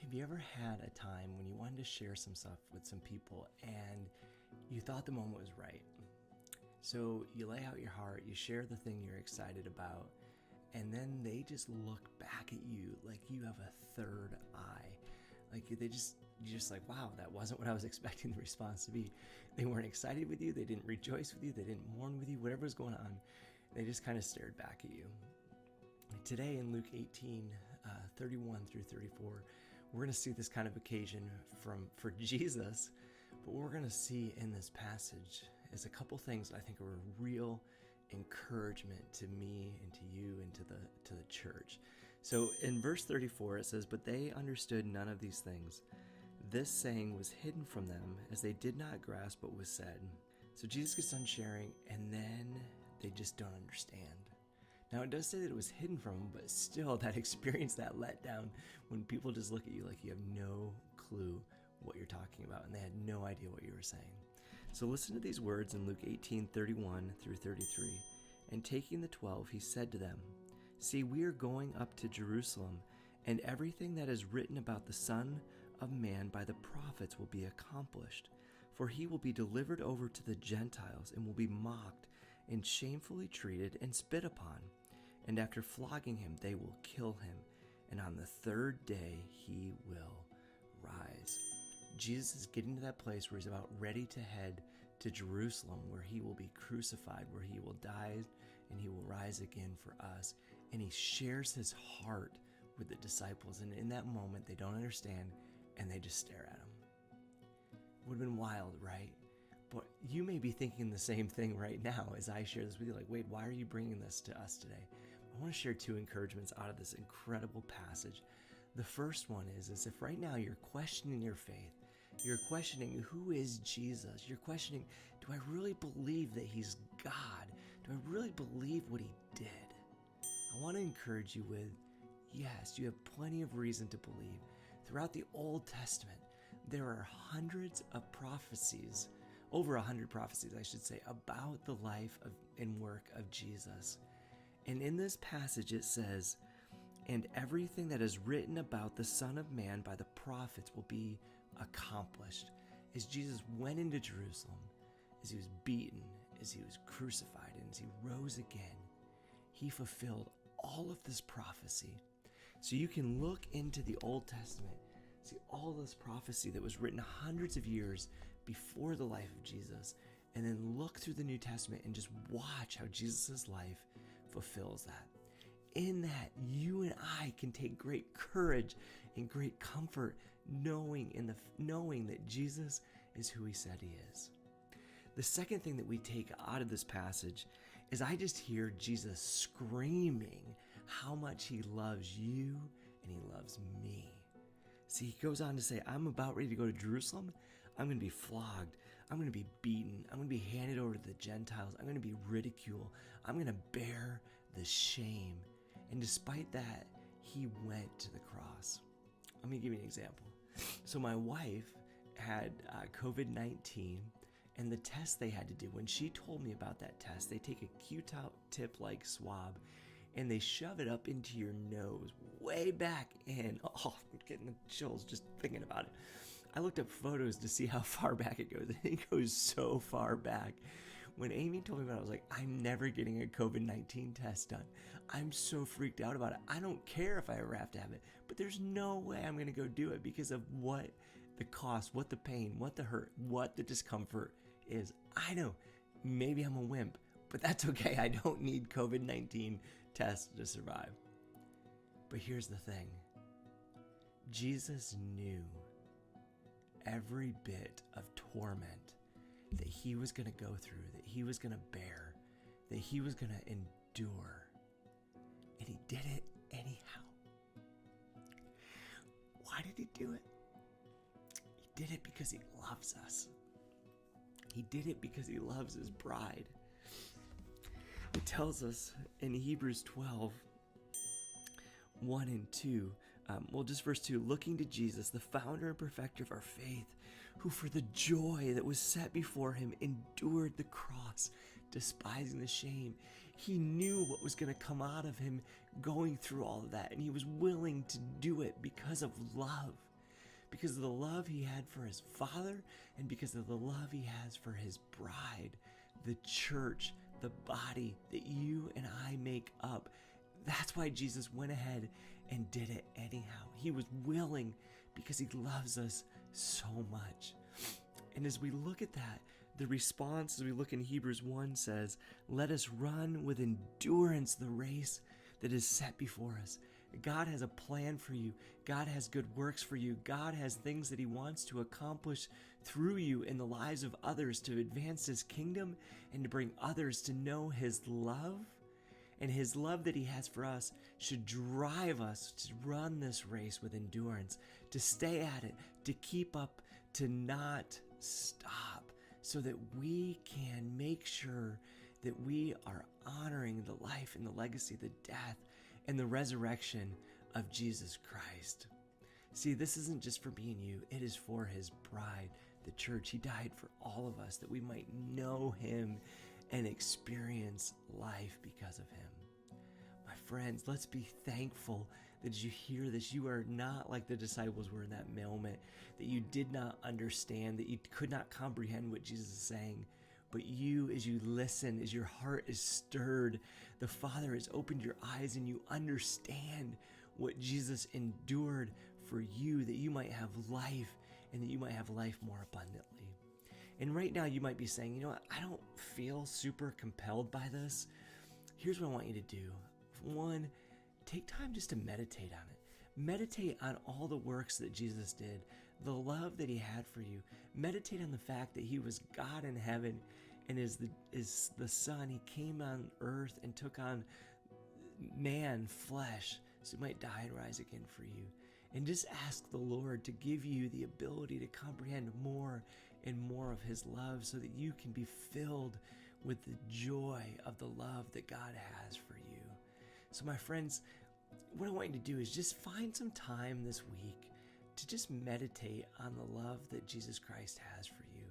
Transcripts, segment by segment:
Have you ever had a time when you wanted to share some stuff with some people and you thought the moment was right? So you lay out your heart, you share the thing you're excited about, and then they just look back at you like you have a third eye. Like you're just like, wow, that wasn't what I was expecting the response to be. They weren't excited with you, they didn't rejoice with you, they didn't mourn with you, whatever was going on. They just kind of stared back at you. Today in Luke 18, 31 through 34, we're going to see this kind of occasion for Jesus, but what we're going to see in this passage is a couple things I think are a real encouragement to me and to you and to the church. So in verse 34 it says, "But they understood none of these things. This saying was hidden from them, as they did not grasp what was said." So Jesus gets done sharing, and then they just don't understand. Now, it does say that it was hidden from them, but still that experience, that letdown, when people just look at you like you have no clue what you're talking about, and they had no idea what you were saying. So listen to these words in Luke 18:31 through 33. "And taking the 12, he said to them, 'See, we are going up to Jerusalem, and everything that is written about the Son of Man by the prophets will be accomplished. For he will be delivered over to the Gentiles and will be mocked and shamefully treated and spit upon. And after flogging him, they will kill him. And on the third day, he will rise.'" Jesus is getting to that place where he's about ready to head to Jerusalem, where he will be crucified, where he will die, and he will rise again for us. And he shares his heart with the disciples. And in that moment, they don't understand, and they just stare at him. Would have been wild, right? But you may be thinking the same thing right now as I share this with you. Like, wait, why are you bringing this to us today? I want to share two encouragements out of this incredible passage. The first one is if right now you're questioning your faith, you're questioning who is Jesus, you're questioning, do I really believe that he's God? Do I really believe what he did? I want to encourage you with, yes, you have plenty of reason to believe. Throughout the Old Testament, there are hundreds of prophecies, over 100 prophecies, I should say, about the life and work of Jesus. And in this passage it says, "And everything that is written about the Son of Man by the prophets will be accomplished." As Jesus went into Jerusalem, as he was beaten, as he was crucified, and as he rose again, he fulfilled all of this prophecy. So you can look into the Old Testament, see all this prophecy that was written hundreds of years before the life of Jesus, and then look through the New Testament and just watch how Jesus' life fulfills that. In that, you and I can take great courage and great comfort knowing that Jesus is who he said he is. The second thing that we take out of this passage is I just hear Jesus screaming how much he loves you and he loves me. See, he goes on to say, I'm about ready to go to Jerusalem. I'm going to be flogged. I'm going to be beaten. I'm going to be handed over to the Gentiles. I'm going to be ridiculed. I'm going to bear the shame. And despite that, he went to the cross. Let me give you an example. So my wife had COVID-19, and the test they had to do, when she told me about that test, they take a Q-tip-like swab and they shove it up into your nose, way back in. Oh, I'm getting the chills just thinking about it. I looked up photos to see how far back it goes. It goes so far back. When Amy told me about it, I was like, I'm never getting a COVID-19 test done. I'm so freaked out about it. I don't care if I ever have to have it, but there's no way I'm going to go do it because of what the cost, what the pain, what the hurt, what the discomfort is. I know, maybe I'm a wimp, but that's okay. I don't need COVID-19 tests to survive. But here's the thing. Jesus knew every bit of torment that he was going to go through, that he was going to bear, that he was going to endure. And he did it anyhow. Why did he do it? He did it because he loves us. He did it because he loves his bride. It tells us in Hebrews 12, 1 and 2, just verse 2, "Looking to Jesus, the founder and perfecter of our faith, who for the joy that was set before him endured the cross, despising the shame." He knew what was going to come out of him going through all of that, and he was willing to do it because of love. because of the love he had for his Father, and because of the love he has for his bride, the church, the body that you and I make up. That's why Jesus went ahead and did it anyhow. He was willing because he loves us so much. And as we look at that, the response as we look in Hebrews 1 says, let us run with endurance the race that is set before us. God has a plan for you. God has good works for you. God has things that he wants to accomplish through you in the lives of others to advance his kingdom and to bring others to know his love. And his love that he has for us should drive us to run this race with endurance, to stay at it, to keep up, to not stop, so that we can make sure that we are honoring the life and the legacy, the death and the resurrection of Jesus Christ. See, this isn't just for me and you. It is for his bride, the church. He died for all of us that we might know him and experience life because of him. My friends, let's be thankful that as you hear this, you are not like the disciples were in that moment, that you did not understand, that you could not comprehend what Jesus is saying. But you, as you listen, as your heart is stirred, the Father has opened your eyes and you understand what Jesus endured for you, that you might have life and that you might have life more abundantly. And right now you might be saying, you know what, I don't feel super compelled by this. Here's what I want you to do. One, take time just to meditate on it. Meditate on all the works that Jesus did, the love that he had for you. Meditate on the fact that he was God in heaven and is the Son. He came on earth and took on man, flesh, so he might die and rise again for you. And just ask the Lord to give you the ability to comprehend more and more of his love so that you can be filled with the joy of the love that God has for you. So my friends, what I want you to do is just find some time this week to just meditate on the love that Jesus Christ has for you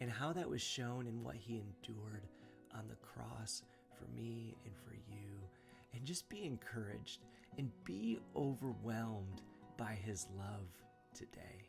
and how that was shown in what he endured on the cross for me and for you. And just be encouraged and be overwhelmed by his love today.